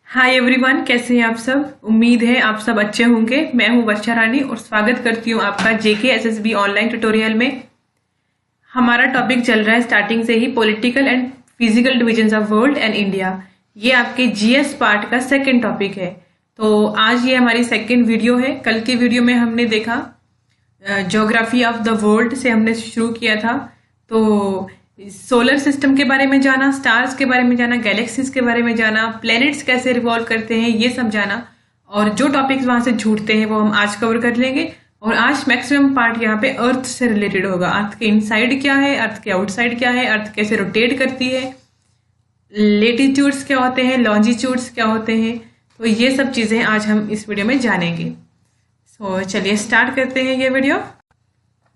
Hi everyone, कैसे हैं आप सब। उम्मीद है आप सब अच्छे होंगे। मैं हूं वर्षा रानी और स्वागत करती हूं आपका जेके एसएसबी ऑनलाइन ट्यूटोरियल में। हमारा टॉपिक चल रहा है स्टार्टिंग से ही political and physical divisions of world and India. ये आपके जीएस पार्ट का सेकंड टॉपिक है। तो आज ये हमारी सेकंड वीडियो है। कल के वीडियो में हमने देखा ज्योग्राफी ऑफ द वर्ल्ड से हमने शुरू किया था। तो सोलर सिस्टम के बारे में जाना, स्टार्स के बारे में जाना, गैलेक्सीज के बारे में जाना, प्लैनेट्स कैसे रिवॉल्व करते हैं ये सब जाना, और जो टॉपिक्स वहां से छूटते हैं वो हम आज कवर कर लेंगे। और आज मैक्सिमम पार्ट यहाँ पे अर्थ से रिलेटेड होगा। अर्थ के इनसाइड क्या है, अर्थ के आउटसाइड क्या है, अर्थ कैसे रोटेट करती है, लेटीट्यूड्स क्या होते हैं, लॉन्जिट्यूड्स क्या होते हैं। तो ये सब चीजें आज हम इस वीडियो में जानेंगे। सो चलिए स्टार्ट करते हैं ये वीडियो।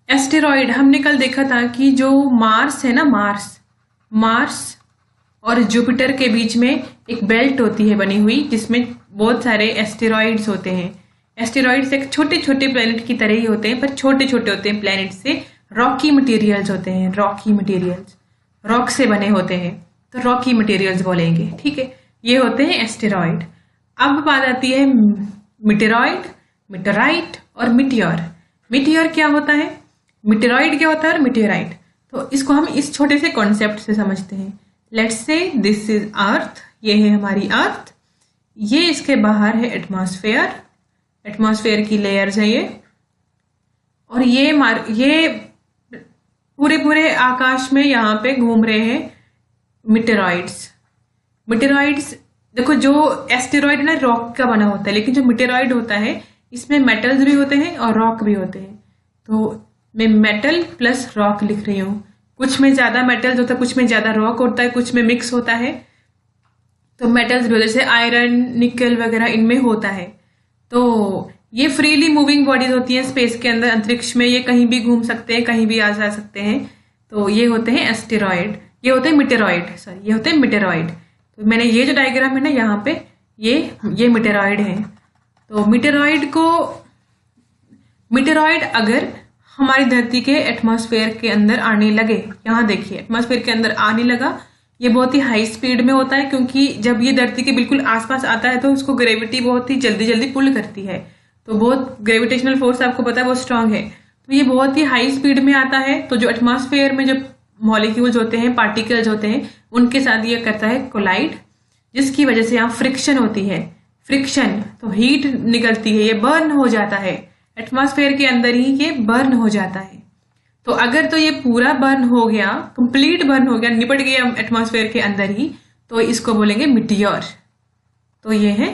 एस्टेरॉइड हमने कल देखा था कि जो मार्स है ना, मार्स और जुपिटर के बीच में एक बेल्ट होती है बनी हुई, जिसमें बहुत सारे एस्टेरॉइड्स होते हैं। एस्टेरॉइड्स एक छोटे छोटे प्लैनेट की तरह ही होते हैं, पर छोटे छोटे होते हैं। प्लैनेट से रॉकी मटेरियल्स होते हैं, रॉकी मटेरियल्स रॉक से बने होते हैं, तो रॉकी मटेरियल्स बोलेंगे, ठीक है। ये होते हैं एस्टेरॉइड। अब बात आती है मिटेरॉइड, मिटेराइट और मिटियोर। मिटियोर क्या होता है, मिटेरॉइड क्या होता है और मिटेराइट। तो इसको हम इस छोटे से कॉन्सेप्ट से समझते हैं। Let's say this is earth, ये है हमारी अर्थ, ये इसके बाहर है एटमॉस्फेयर, एटमॉस्फेयर की लेयर्स है ये, और ये पूरे पूरे आकाश में यहाँ पे घूम रहे हैं मिटेरॉइड्स। मिटेरॉइड्स देखो, जो एस्टेरॉइड ना रॉक का बना होता है, लेकिन जो मिटेरॉइड होता है इसमें मेटल्स भी होते हैं और रॉक भी होते हैं। तो मैं मेटल प्लस रॉक लिख रही हूँ। कुछ में ज्यादा मेटल्स होता है, कुछ में ज्यादा रॉक होता है, कुछ में मिक्स होता है। तो मेटल्स भी, जैसे आयरन, निकल वगैरह इनमें होता है। तो ये फ्रीली मूविंग बॉडीज होती हैं स्पेस के अंदर, अंतरिक्ष में। ये कहीं भी घूम सकते हैं, कहीं भी आ जा सकते हैं। तो ये होते हैं एस्टेरॉइड, ये होते हैं मिटेरॉइड, सॉरी ये होते हैं मिटेरॉइड। तो मैंने ये जो डायग्राम है ना यहाँ पे, ये मिटेरॉइड है। तो मिटेरॉइड अगर हमारी धरती के एटमॉस्फेयर के अंदर आने लगे, यहाँ देखिए एटमॉस्फेयर के अंदर आने लगा, ये बहुत ही हाई स्पीड में होता है, क्योंकि जब ये धरती के बिल्कुल आसपास आता है तो उसको ग्रेविटी बहुत ही जल्दी जल्दी पुल करती है। तो बहुत ग्रेविटेशनल फोर्स आपको पता है वो स्ट्रांग है। तो ये बहुत ही हाई स्पीड में आता है। तो जो एटमॉस्फेयर में जो मॉलिक्यूल्स होते हैं, पार्टिकल्स होते हैं, उनके साथ ये करता है कोलाइड, जिसकी वजह से यहाँ फ्रिक्शन होती है। फ्रिक्शन तो हीट निकलती है, ये बर्न हो जाता है एटमॉस्फेयर के अंदर ही, ये बर्न हो जाता है। तो अगर तो ये पूरा बर्न हो गया, कंप्लीट बर्न हो गया, निपट गया एटमॉस्फेयर के अंदर ही, तो इसको बोलेंगे मिटियोर। तो ये है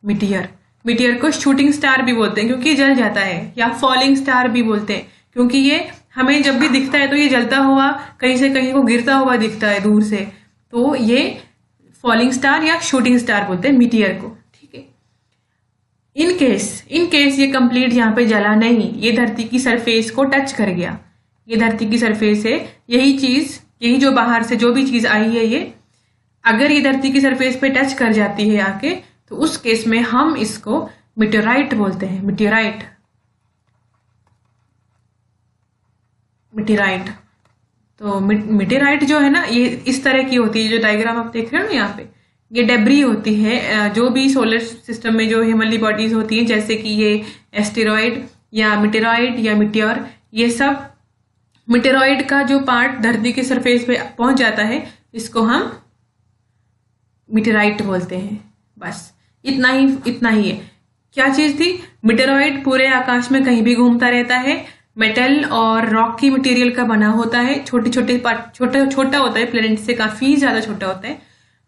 मिटियोर। मिटियोर को शूटिंग स्टार भी बोलते हैं क्योंकि जल जाता है, या फॉलिंग स्टार भी बोलते हैं क्योंकि ये हमें जब भी दिखता है तो ये जलता हुआ कहीं से कहीं को गिरता हुआ दिखता है दूर से। तो ये फॉलिंग स्टार या शूटिंग स्टार बोलते हैं मिटियोर को, ठीक है। इन केस ये कंप्लीट यहाँ पे जला नहीं, ये धरती की सरफेस को टच कर गया, ये धरती की सरफेस है, यही जो बाहर से जो भी चीज आई है, ये अगर ये धरती की सरफेस पे टच कर जाती है आके, तो उस केस में हम इसको मिटेराइट बोलते हैं। मिटेराइट तो मिटेराइट जो है ना, ये इस तरह की होती है। जो डायग्राम आप देख रहे हो ना यहाँ पे, ये डेब्री होती है। जो भी सोलर सिस्टम में जो हेवनली बॉडीज होती हैं, जैसे कि ये एस्टेरॉइड या मिटेरॉइड या मिटियोर, ये सब मिटेरॉइड का जो पार्ट धरती के सरफेस पे पहुंच जाता है, इसको हम मिटेराइट बोलते हैं। बस इतना ही है। क्या चीज थी, मिटेरॉइड पूरे आकाश में कहीं भी घूमता रहता है, मेटल और रॉक की मटेरियल का बना होता है, छोटा होता है, प्लेनेट से काफी ज्यादा छोटा होता है।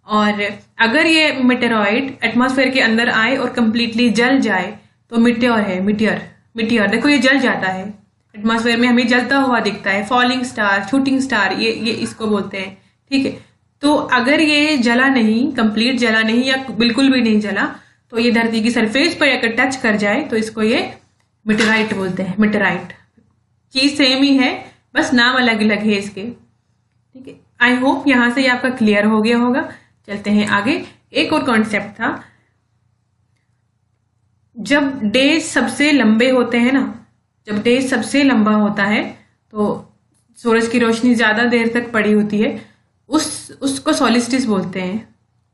और अगर ये मिटेरॉइड एटमॉस्फेयर के अंदर आए और कंप्लीटली जल जाए तो मिटियोर है। मिटियोर देखो, ये जल जाता है एटमॉस्फेयर में, हमें जलता हुआ दिखता है। फॉलिंग स्टार, शूटिंग स्टार, ये इसको बोलते हैं, ठीक है। तो अगर ये जला नहीं, कंप्लीट जला नहीं या बिल्कुल भी नहीं जला, तो ये धरती की सरफेस पर अगर टच कर जाए तो इसको ये मिटेराइट बोलते हैं। मिटेराइट चीज सेम ही है, बस नाम अलग अलग है इसके, ठीक है। आई होप यहां से ये आपका क्लियर हो गया होगा। चलते हैं आगे। एक और कॉन्सेप्ट था, जब डेज सबसे लंबे होते हैं ना, जब डेज सबसे लंबा होता है तो सूरज की रोशनी ज्यादा देर तक पड़ी होती है, उसको सॉलिस्टिस बोलते हैं।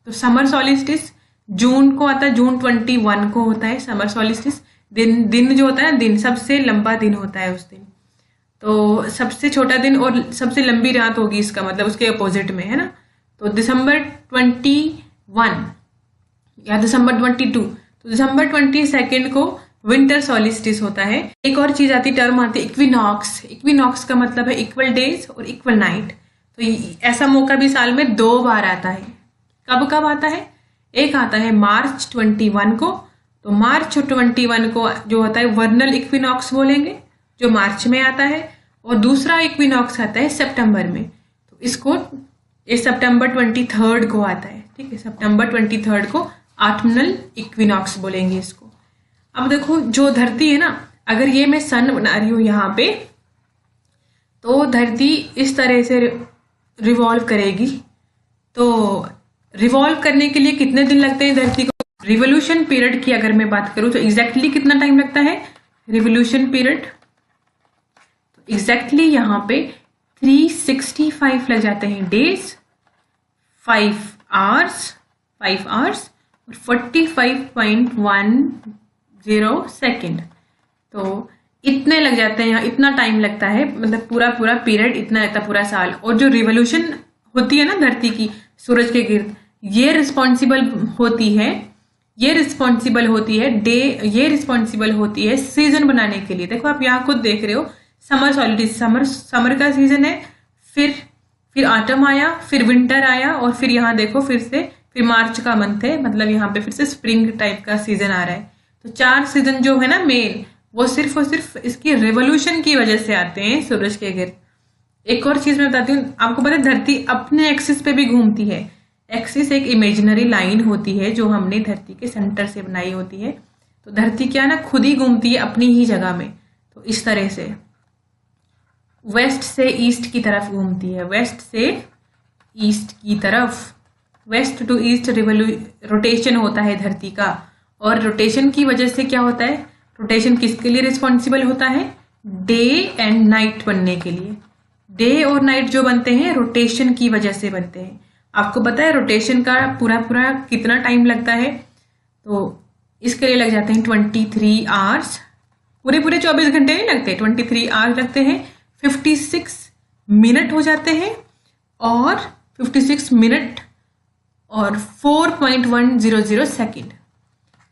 तो समर सॉलिस्टिस जून को आता है, जून 21 को होता है समर सॉलिस्टिस। दिन जो होता है, दिन सबसे लंबा दिन होता है उस दिन। तो सबसे छोटा दिन और सबसे लंबी रात होगी, इसका मतलब उसके अपोजिट में, है ना। तो दिसंबर 21 या दिसंबर 22, तो दिसंबर 22 को विंटर सॉलिस्टिस होता है। एक और चीज आती, टर्म आती है इक्विनॉक्स। इक्विनॉक्स का मतलब है इक्वल डेज और इक्वल नाइट। तो ऐसा मौका भी साल में 2 बार आता है। कब कब आता है? एक आता है मार्च 21 को, तो मार्च 21 को जो होता है वर्नल इक्विनॉक्स बोलेंगे, जो मार्च में आता है। और दूसरा इक्विनॉक्स आता है सितंबर में, तो इसको सितंबर 23 को आता है, ठीक है। सितंबर 23 को ऑटमनल इक्विनॉक्स बोलेंगे इसको। अब देखो जो धरती है ना, अगर ये मैं सन बना रही हूं यहाँ पे, तो धरती इस तरह से रिवॉल्व करेगी। तो रिवॉल्व करने के लिए कितने दिन लगते हैं धरती को? रिवोल्यूशन पीरियड की अगर मैं बात करूं तो एग्जैक्टली कितना टाइम लगता है रिवोल्यूशन पीरियड? तो एग्जैक्टली यहाँ पे 365 लग जाते हैं डेज, 5 आवर्स और 45.10 सेकेंड। तो इतने लग जाते हैं, इतना टाइम लगता है, मतलब पूरा पीरियड इतना लगता है, पूरा साल। और जो रिवोल्यूशन होती है ना धरती की सूरज के गिर्द, ये रिस्पॉन्सिबल होती है सीजन बनाने के लिए। देखो आप यहाँ खुद देख रहे हो, समर सॉलिस्टिस, समर का सीजन है, फिर ऑटम आया, फिर विंटर आया, और फिर यहाँ देखो फिर मार्च का मंथ है, मतलब यहाँ पे फिर से स्प्रिंग टाइप का सीजन आ रहा है। तो 4 सीजन जो है ना मेन, वो सिर्फ और सिर्फ इसकी रेवोल्यूशन की वजह से आते हैं सूरज के गिर्द। एक और चीज मैं बताती हूँ, आपको पता है धरती अपने एक्सिस पे भी घूमती है। एक्सिस एक इमेजिनरी लाइन होती है जो हमने धरती के सेंटर से बनाई होती है। तो धरती क्या ना खुद ही घूमती है अपनी ही जगह में। तो इस तरह से वेस्ट से ईस्ट की तरफ घूमती है, वेस्ट टू ईस्ट रोटेशन होता है धरती का। और रोटेशन की वजह से क्या होता है, रोटेशन किसके लिए रिस्पॉन्सिबल होता है? डे एंड नाइट बनने के लिए। डे और नाइट जो बनते हैं रोटेशन की वजह से बनते हैं। आपको पता है रोटेशन का पूरा कितना टाइम लगता है? तो इसके लिए लग जाते हैं 23 आवर्स। पूरे 24 घंटे नहीं लगते, 23 आवर्स लगते हैं, 56 मिनट हो जाते हैं, और 56 मिनट और 4.100 सेकेंड,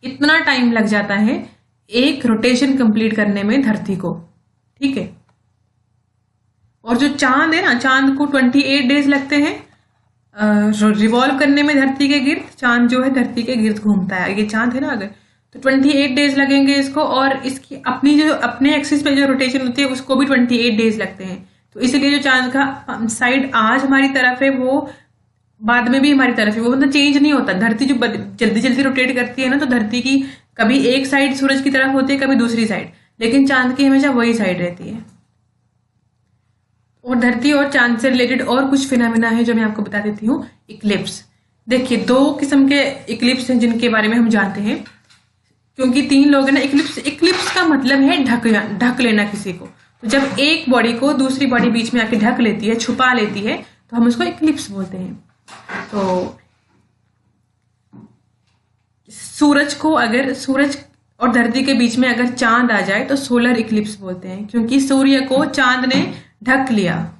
इतना टाइम लग जाता है एक रोटेशन कंप्लीट करने में धरती को, ठीक है। और जो चांद है ना, चांद को 28 डेज लगते हैं रिवॉल्व करने में धरती के गिर्द। चांद जो है धरती के गिर्द घूमता है, ये चांद है ना, अगर तो 28 डेज लगेंगे इसको, और इसकी अपने एक्सिस पे जो रोटेशन होती है उसको भी 28 डेज लगते हैं। तो इसलिए जो चांद का साइड आज हमारी तरफ है वो बाद में भी हमारी तरफ है, वो मतलब चेंज नहीं होता। धरती जो जल्दी रोटेट करती है ना, तो धरती की कभी एक साइड सूरज की तरफ होती है, कभी दूसरी साइड, लेकिन चांद की हमेशा वही साइड रहती है। और धरती और चांद से रिलेटेड और कुछ फिनोमेना है जो मैं आपको बता देती हूँ। इक्लिप्स, देखिए 2 किस्म के इक्लिप्स हैं जिनके बारे में हम जानते हैं, क्योंकि 3 लोग हैं ना। इक्लिप्स का मतलब है ढक लेना किसी को। तो जब एक बॉडी को दूसरी बॉडी बीच में आके ढक लेती है, छुपा लेती है, तो हम उसको इक्लिप्स बोलते हैं। तो सूरज और धरती के बीच में अगर चांद आ जाए तो सोलर इक्लिप्स बोलते हैं, क्योंकि सूर्य को चांद ने ढक लिया।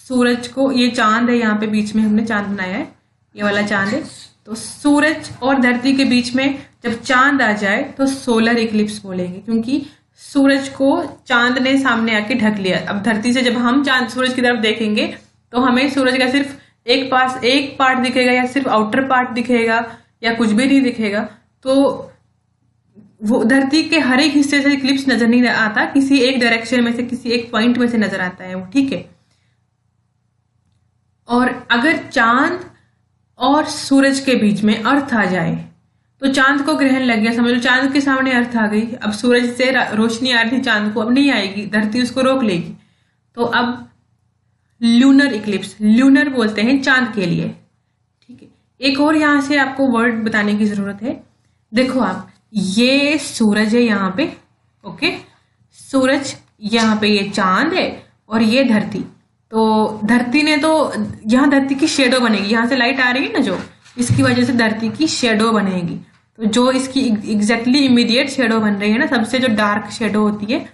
सूरज को, ये चांद है, यहाँ पे बीच में हमने चांद बनाया है, ये वाला चांद है। तो सूरज और धरती के बीच में जब चांद आ जाए तो सोलर इक्लिप्स बोलेंगे, क्योंकि सूरज को चांद ने सामने आके ढक लिया। अब धरती से जब हम सूरज की तरफ देखेंगे तो हमें सूरज का सिर्फ एक पार्ट दिखेगा, या सिर्फ आउटर पार्ट दिखेगा, या कुछ भी नहीं दिखेगा। तो वो धरती के हर एक हिस्से से इक्लिप्स नजर नहीं आता, किसी एक डायरेक्शन में से, किसी एक पॉइंट में से नजर आता है वो, ठीक है। और अगर चांद और सूरज के बीच में अर्थ आ जाए तो चांद को ग्रहण लग गया, समझ लो चांद के सामने अर्थ आ गई। अब सूरज से रोशनी आ रही थी चांद को, अब नहीं आएगी, धरती उसको रोक लेगी। तो अब ल्यूनर इक्लिप्स, ल्यूनर बोलते हैं चांद के लिए, ठीक है। एक और यहां से आपको वर्ड बताने की जरूरत है। देखो आप, ये सूरज है यहाँ पे, ओके, सूरज यहाँ पे, ये चांद है, और ये धरती। तो धरती ने तो यहाँ धरती की शेडो बनेगी, यहाँ से लाइट आ रही है ना, जो इसकी वजह से धरती की शेडो बनेगी। तो जो इसकी एग्जैक्टली इमीडिएट शेडो बन रही है ना, सबसे जो डार्क शेडो होती है,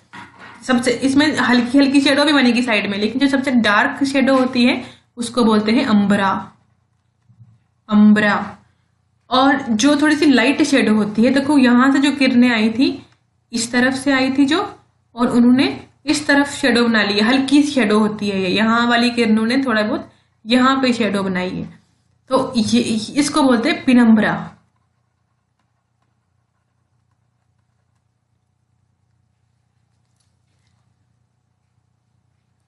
सबसे इसमें हल्की हल्की शेडो भी बनेगी साइड में, लेकिन जो सबसे डार्क शेडो होती है उसको बोलते हैं अम्बरा। अम्बरा। और जो थोड़ी सी लाइट शेडो होती है, देखो यहां से जो किरणें आई थी इस तरफ से आई थी जो, और उन्होंने इस तरफ शेडो बना ली है, हल्की शेडो होती है ये, यहाँ वाली किरणों ने थोड़ा बहुत यहाँ पे शेडो बनाई है, तो ये इसको बोलते हैं पिनम्बरा।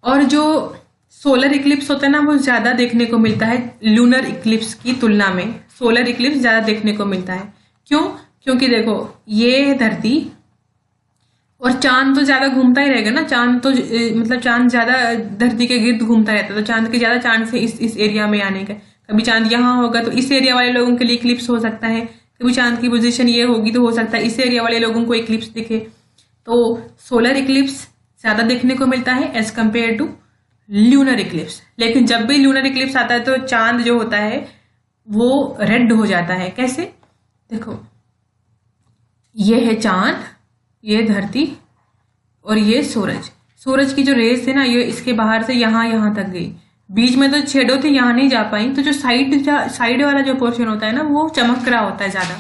और जो सोलर इक्लिप्स होता है ना, वो ज्यादा देखने को मिलता है लूनर इक्लिप्स की तुलना में। सोलर इक्लिप्स ज्यादा देखने को मिलता है। क्यों? क्योंकि देखो ये धरती और चांद तो ज्यादा घूमता ही रहेगा ना, चांद तो मतलब चांद ज्यादा धरती के गिर्द घूमता रहता है, तो चांद के ज्यादा चांस है इस एरिया में आने का। कभी चांद यहाँ होगा तो इस एरिया वाले लोगों के लिए इक्लिप्स हो सकता है, कभी चांद की पोजीशन ये होगी तो हो सकता है इस एरिया वाले लोगों को इक्लिप्स दिखे। तो सोलर इक्लिप्स ज्यादा देखने को मिलता है as compare to lunar eclipse. लेकिन जब भी ल्यूनर इक्लिप्स आता है तो चांद जो होता है वो रेड हो जाता है। कैसे? देखो ये है चांद, ये धरती और ये सूरज। सूरज की जो रेस है ना, ये इसके बाहर से यहां तक गई, बीच में तो शेडो थी, यहां नहीं जा पाई, तो जो साइड वाला जो पोर्शन होता है ना, वो चमक रहा होता है ज्यादा,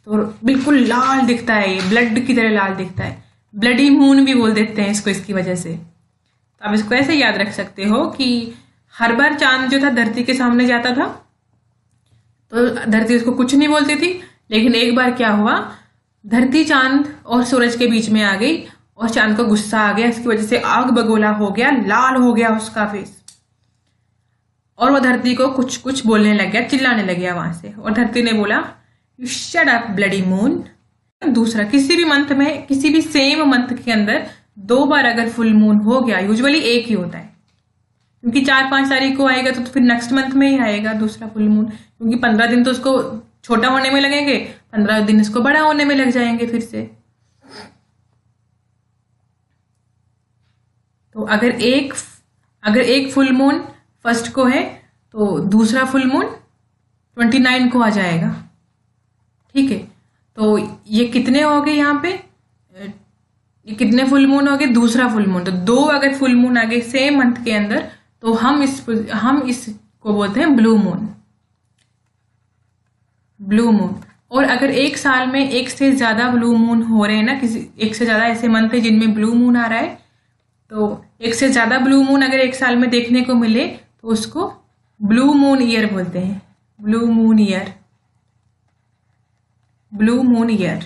तो बिल्कुल लाल दिखता है, ये ब्लड की तरह लाल दिखता है। ब्लडी मून भी बोल देते हैं इसको इसकी वजह से। तो आप इसको ऐसे याद रख सकते हो कि हर बार चांद जो था धरती के सामने जाता था तो धरती उसको कुछ नहीं बोलती थी, लेकिन एक बार क्या हुआ, धरती चांद और सूरज के बीच में आ गई और चांद को गुस्सा आ गया, इसकी वजह से आग बगोला हो गया, लाल हो गया उसका फेस, और वो धरती को कुछ कुछ बोलने लग गया, चिल्लाने लग गया वहां से। और धरती ने बोला you shut up bloody moon. दूसरा, किसी भी मंथ में, किसी भी सेम मंथ के अंदर 2 बार अगर फुल मून हो गया, यूजुअली एक ही होता है, क्योंकि 4-5 तारीख को आएगा तो फिर नेक्स्ट मंथ में ही आएगा दूसरा फुल मून, क्योंकि 15 दिन तो उसको छोटा होने में लगेंगे, 15 दिन इसको बड़ा होने में लग जाएंगे फिर से। तो अगर एक फुल मून फर्स्ट को है तो दूसरा फुल मून 29 को आ जाएगा। ठीक है, तो ये कितने हो गए यहाँ पे, ये कितने फुल मून हो गए, दूसरा फुल मून। तो 2 अगर फुल मून आ गए सेम मंथ के अंदर तो हम इसको बोलते हैं ब्लू मून। Blue moon. और अगर एक साल में एक से ज्यादा ब्लू मून हो रहे हैं ना, किसी एक से ज्यादा ऐसे मंथ है जिनमें ब्लू मून आ रहा है, तो एक से ज्यादा ब्लू मून अगर एक साल में देखने को मिले तो उसको ब्लू मून ईयर बोलते हैं। Blue moon year. Blue moon year.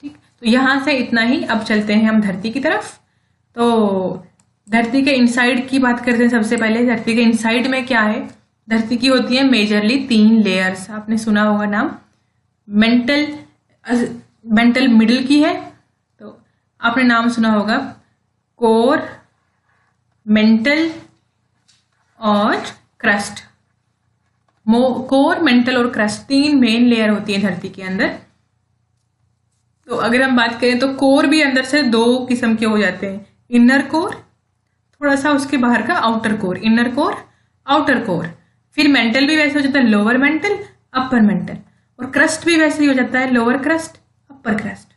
ठीक, तो यहां से इतना ही। अब चलते हैं हम धरती की तरफ। तो धरती के इनसाइड की बात करते हैं सबसे पहले। धरती के इनसाइड में क्या है? धरती की होती है मेजरली 3 लेयर्स। आपने सुना होगा नाम, मेंटल मिडिल की है, तो आपने नाम सुना होगा कोर, मेंटल और क्रस्ट। कोर, मेंटल और क्रस्ट 3 मेन लेयर होती है धरती के अंदर। तो अगर हम बात करें तो कोर भी अंदर से 2 किस्म के हो जाते हैं, इनर कोर, थोड़ा सा उसके बाहर का outer core. Inner core, outer core. फिर मेंटल भी वैसे हो जाता है, लोअर मेंटल, अपर मेंटल। और क्रस्ट भी वैसे ही हो जाता है, लोअर क्रस्ट, अपर क्रस्ट।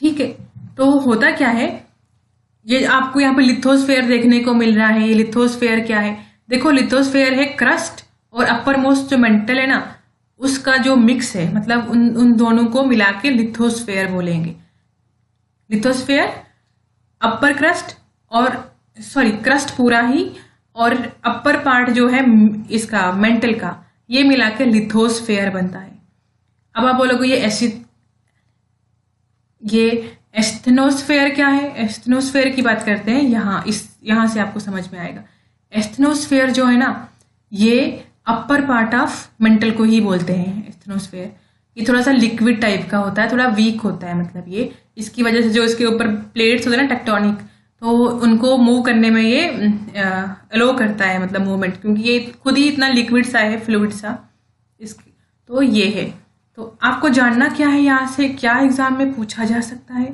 ठीक है, तो होता क्या है, ये आपको यहाँ पे लिथोस्फेयर देखने को मिल रहा है। ये लिथोस्फेयर क्या है? देखो, लिथोस्फेयर है क्रस्ट और अपर मोस्ट जो मेंटल है ना, उसका जो मिक्स है, मतलब उन दोनों को मिला के लिथोस्फेयर बोलेंगे। लिथोस्फेयर, अपर क्रस्ट और क्रस्ट पूरा ही, और अपर पार्ट जो है इसका मेंटल का, ये मिला के लिथोस्फेयर बनता है। अब आप बोलोगे ये एस्थेनोस्फेयर क्या है? एस्थेनोस्फेयर की बात करते हैं यहां से आपको समझ में आएगा। एस्थेनोस्फेयर जो है ना, ये अपर पार्ट ऑफ मेंटल को ही बोलते हैं एस्थेनोस्फेयर। ये थोड़ा सा लिक्विड टाइप का होता है, थोड़ा वीक होता है, मतलब ये इसकी वजह से जो इसके ऊपर प्लेट्स होते हैं ना टेक्टोनिक, तो उनको मूव करने में ये अलो करता है, मतलब मूवमेंट, क्योंकि ये खुद ही इतना लिक्विड सा है, फ्लूइड सा इसकी। तो ये है। तो आपको जानना क्या है यहाँ से, क्या एग्जाम में पूछा जा सकता है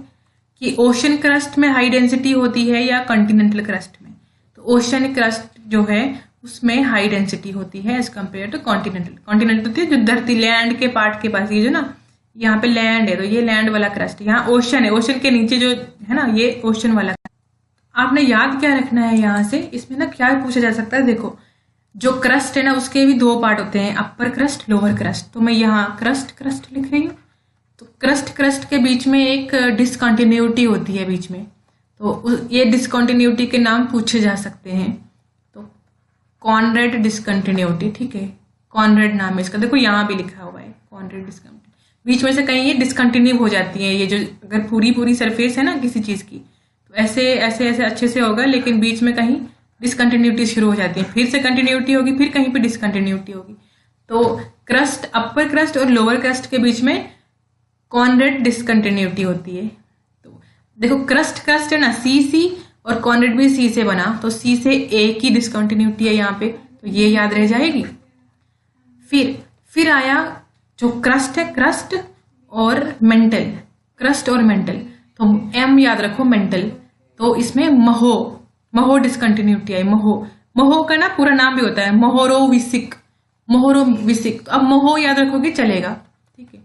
कि ओशन क्रस्ट में हाई डेंसिटी होती है या कॉन्टिनेंटल क्रस्ट में? तो ओशन क्रस्ट जो है उसमें हाई डेंसिटी होती है as compare to continental. Continental होती है जो धरती लैंड के पार्ट के पास, ये जो ना यहाँ पे लैंड है तो ये लैंड वाला क्रस्ट, यहाँ ओशन है, ओशन के नीचे जो है ना ये ओशन वाला। आपने याद क्या रखना है यहाँ से, इसमें ना क्या पूछा जा सकता है, देखो जो क्रस्ट है ना उसके भी दो पार्ट होते हैं, अपर क्रस्ट लोअर क्रस्ट। तो मैं यहाँ क्रस्ट क्रस्ट लिख रही हूँ, तो क्रस्ट क्रस्ट के बीच में एक डिसकंटिन्यूटी होती है बीच में, तो ये डिसकंटिन्यूटी के नाम पूछे जा सकते हैं। तो कॉनरेड डिसकंटिन्यूटी, ठीक है, कॉनरेड नाम है इसका, देखो यहाँ भी लिखा हुआ है कॉनरेड डिसकंटिन्यूटी। बीच में से कहीं ये डिसकंटिन्यू हो जाती है, ये जो अगर पूरी सरफेस है ना किसी चीज की तो ऐसे ऐसे ऐसे अच्छे से होगा, लेकिन बीच में कहीं डिसकंटिन्यूटी शुरू हो जाती है, फिर से कंटिन्यूटी होगी, फिर कहीं पे डिसकंटिन्यूटी होगी। तो क्रस्ट, अपर क्रस्ट और लोअर क्रस्ट के बीच में कॉनरेड डिसकंटिन्यूटी होती है। तो देखो क्रस्ट क्रस्ट है ना सी सी, और कॉनरेड भी सी से बना, तो सी से ए की डिसकंटिन्यूटी है यहाँ पे, तो ये याद रह जाएगी। फिर आया जो क्रस्ट है, क्रस्ट और मेंटल, क्रस्ट और मेंटल, तो एम याद रखो मेंटल, तो इसमें महो डिसकंटिन्यूटी आई। महो का ना पूरा नाम भी होता है मोहोरोविसिक, तो अब महो याद रखोगे चलेगा, ठीक है,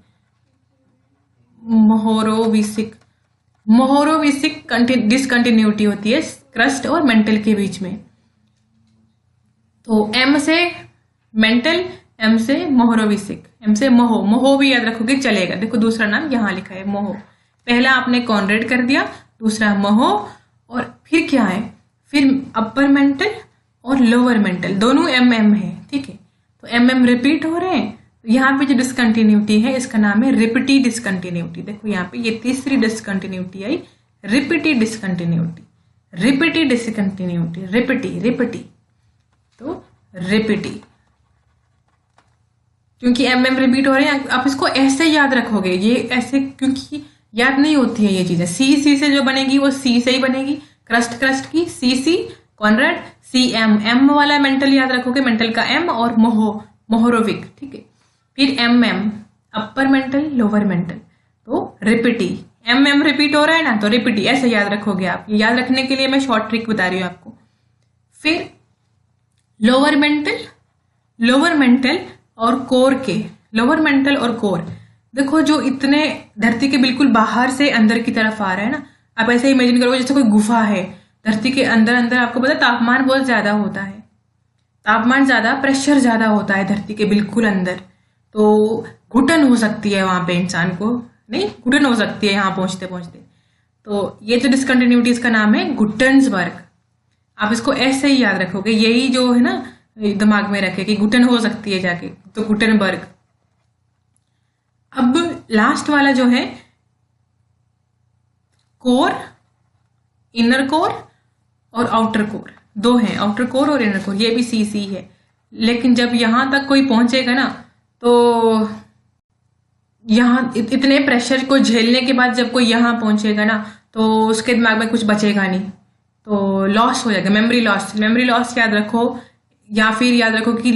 मोहोरोविसिक डिसकंटिन्यूटी होती है क्रस्ट और मेंटल के बीच में। तो एम से मेंटल, एम से मोहोरोविसिक, एम से मोहो भी याद रखोगे चलेगा। देखो दूसरा नाम यहाँ लिखा है मोहो, पहला आपने कॉनरेड कर दिया, दूसरा मोहो, और फिर क्या है, फिर अपर मेंटल और लोअर मेंटल, दोनों एम है, ठीक है, तो एम रिपीट हो रहे हैं। तो यहाँ पे जो डिसकंटिन्यूटी है इसका नाम है रिपीटी डिसकंटिन्यूटी। देखो यहाँ पे ये तीसरी डिसकंटिन्यूटी आई, रिपीटी डिसकंटिन्यूटी, रिपीटी, तो रिपीटी, क्योंकि एम रिपीट हो रहे हैं। आप इसको ऐसे याद रखोगे, ये ऐसे क्योंकि याद नहीं होती है ये चीजें। सी से जो बनेगी वो सी से ही बनेगी, क्रस्ट की सी, कॉनरेड सी, एम वाला मेंटल याद रखोगे, मेंटल का एम, और मोहोरोविक, ठीक है। फिर M upper mantle lower mantle, तो रिपीटी, एम रिपीट हो रहा है ना, तो रिपीटी ऐसे याद रखोगे आप। ये याद रखने के लिए मैं शॉर्ट ट्रिक बता रही हूँ आपको। फिर लोअर मेंटल और कोर के, लोअर मेंटल और कोर, देखो जो इतने धरती के बिल्कुल बाहर से अंदर की तरफ आ रहा है ना, आप ऐसे इमेजिन करोगे जैसे कोई गुफा है धरती के अंदर। आपको पता है तापमान बहुत ज्यादा होता है, तापमान ज्यादा, प्रेशर ज्यादा होता है धरती के बिल्कुल अंदर, तो घुटन हो सकती है वहां पे इंसान को, नहीं घुटन हो सकती है यहाँ पहुंचते। तो ये जो डिसकंटिन्यूटी इसका नाम है गुटन्सबर्ग। आप इसको ऐसे ही याद रखोगे, यही जो है ना दिमाग में रखे कि घुटन हो सकती है जाके, तो गुटनबर्ग। अब लास्ट वाला जो है कोर, इनर कोर और आउटर कोर, दो हैं, आउटर कोर और इनर कोर, ये भी सी है। लेकिन जब यहां तक कोई पहुंचेगा ना, तो यहां इतने प्रेशर को झेलने के बाद जब कोई यहां पहुंचेगा ना, तो उसके दिमाग में कुछ बचेगा नहीं, तो लॉस हो जाएगा, मेमोरी लॉस याद रखो, या फिर याद रखो कि